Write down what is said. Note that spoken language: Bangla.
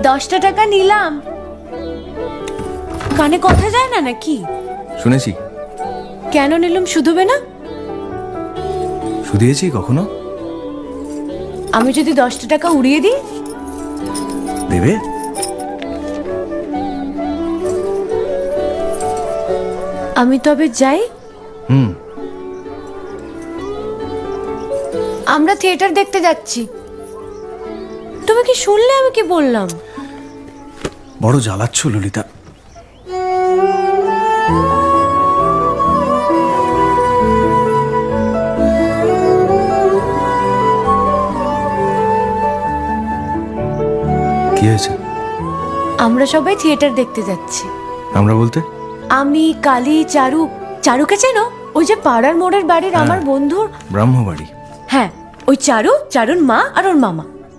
10টা টাকা নিলাম। কানে কথা যায় না নাকি? শুনেছি। কেন নিলাম? শুধুবে না? শুধিয়েছি কখনো? আমি যদি 10টা টাকা উড়িয়ে দিই? দেবে? আমি তবে যাই। আমরা থিয়েটার দেখতে যাচ্ছি। তুমি কি শুনলে আমি কি বললাম? বড় জ্বালাচ্ছ ললিতা। কি হয়েছে? আমরা সবাই থিয়েটার দেখতে যাচ্ছি। আমরা বলতে? আমি, কালী, চারু। চারুকে চেনো? ওই যে পাড়ার মোড়ের বাড়ির আমার বন্ধুর ব্রাহ্মবাড়ি। হ্যাঁ, ওই চারুর মা আর ওর মামা।